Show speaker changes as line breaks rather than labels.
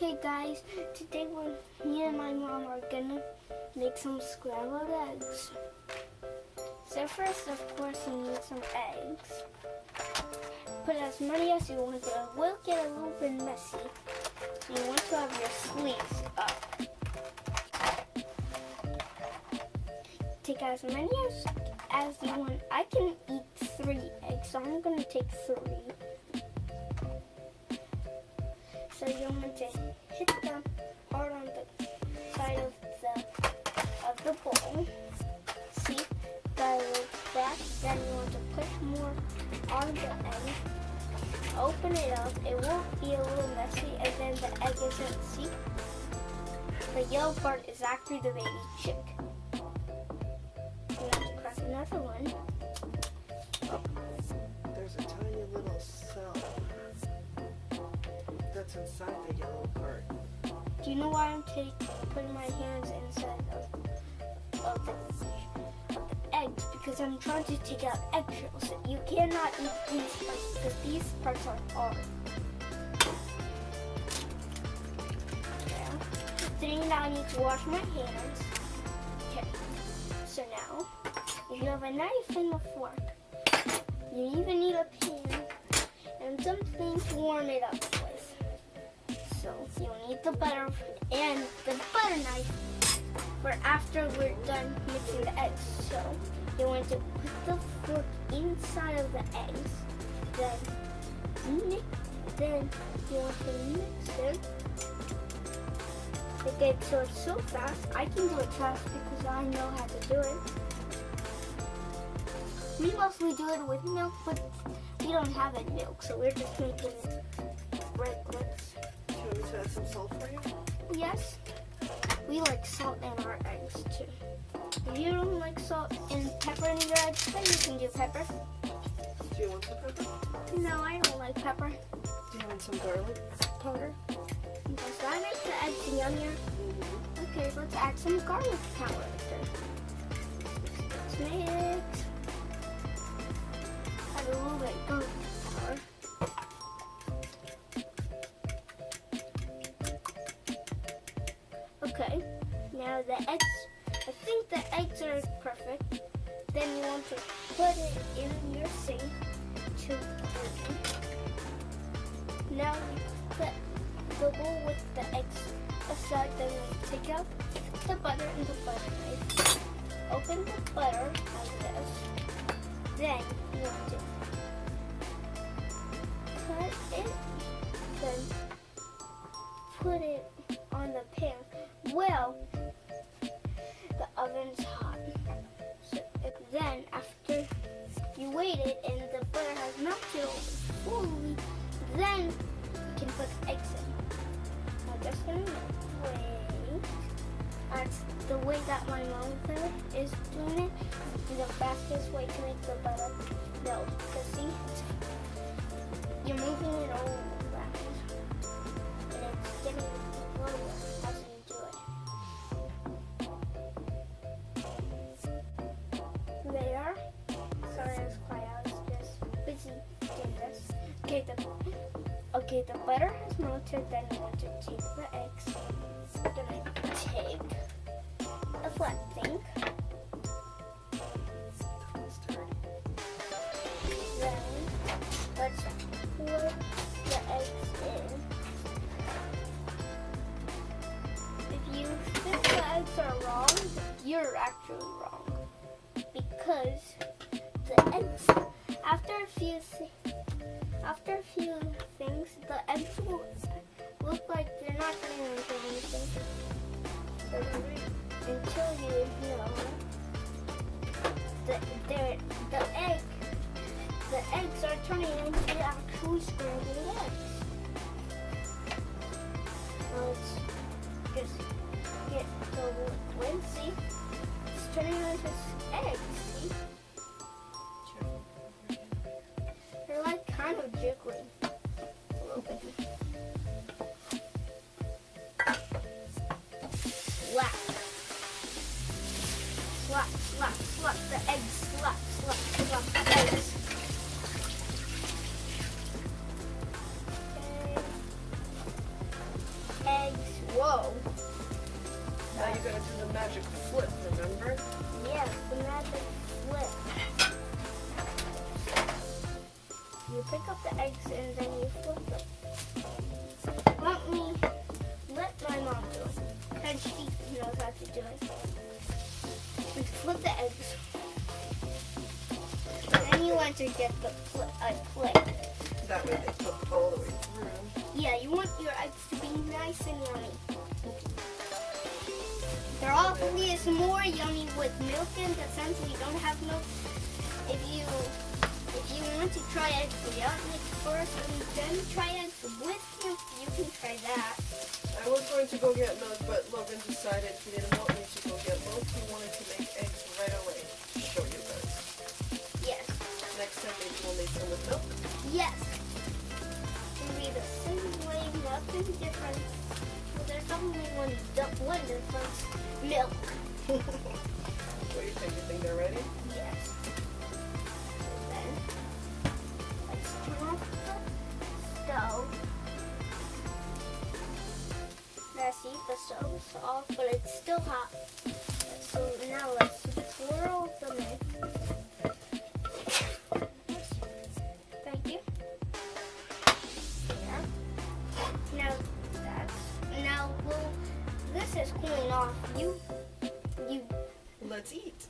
Okay guys, today me and my mom are gonna make some scrambled eggs. So first, of course, you need some eggs. Put as many as you want, but it will get a little bit messy. So you want to have your sleeves up. Take as many as you want. I can eat 3 eggs, so I'm gonna take 3. So you want to hit them hard on the side of the bowl. See, that like that. Then you want to push more on the egg. Open it up. It will be a little messy, and then the egg isn't. See, the yellow part is actually the baby chick. You want to crack another one.
There's a tiny little cell that's inside the yellow part.
Do you know why I'm putting my hands inside of the eggs? Because I'm trying to take out eggshells. You cannot eat these parts because these parts are hard. Yeah. So now I need to wash my hands. Okay. So now, if you have a knife and a fork, you even need a pan and something to warm it up with. So you'll need the butter and the butter knife for after we're done mixing the eggs. So you want to put the fork inside of the eggs, then you want to mix it. Okay, so it's so fast. I can do it fast because I know how to do it. We mostly do it with milk, but we don't have any milk, so we're just making it breadlets.
Do you want me to add some salt for you?
Yes. We like salt in our eggs too. If you don't like salt and pepper in your eggs, then you can do pepper.
Do you want some pepper?
No, I don't like pepper.
Do you want some garlic powder?
Does that make the eggs yummier?
Mm-hmm.
Okay, let's add some garlic powder. Let's mix. Add a little bit of garlic powder. Okay, now the eggs, I think the eggs are perfect. Then you want to put it in your sink to cook. Now you put the bowl with the eggs aside, then you take out the butter and the butter knife. Open the butter like this. Then you want to cut it, then put it on the pan. Well, the oven's hot. So then after you wait it and the butter has melted fully, then you can put eggs in. I'm just gonna wait. That's the way that my mom is doing it. The fastest way to make the butter melt. Because see, you're moving it all around. And it's getting lower as you do it. There. Sorry, I was quiet. I was just busy doing this. Okay, the butter has melted. Then you want to take the eggs. I'm gonna take a flat thing. Then let's pour the eggs in. If you think the eggs are wrong, you're actually wrong. Because the eggs, after a few things, the eggs will look like they're not getting into anything. Until you know the eggs are turning into actual scrambled eggs. Now let's just get the liquid. See, it's turning into eggs. See, they're like kind of jiggling a little bit. Slap. Slap, slap, slap the eggs. Slap, slap, slap the eggs. Okay. whoa.
Now you gotta do the magic flip, remember?
Yes, the magic flip. You pick up the eggs and then you flip them. Let my mom do it. And she knows how to do it. We flip the eggs. Then you want to get the plate.
That way they flip all the way through.
Yeah, you want your eggs to be nice and yummy. They're obviously more yummy with milk in, but since we don't have milk, if you want to try eggs without milk first and then try eggs with milk, you can try that.
I was going to go get milk, but Logan decided he didn't want me to go get milk. He wanted to make eggs right away to show you guys.
Yes.
Next time maybe we'll make them with milk.
Yes. It'll be the same way, nothing different. Well, there's only one difference. Milk.
What do you think? You think they're ready?
Yes. And then, let's turn off the stove. Now see, the stove is off, but it's still hot. So now let's swirl them in. Thank you. Yeah. Now this is cooling off.
Let's eat.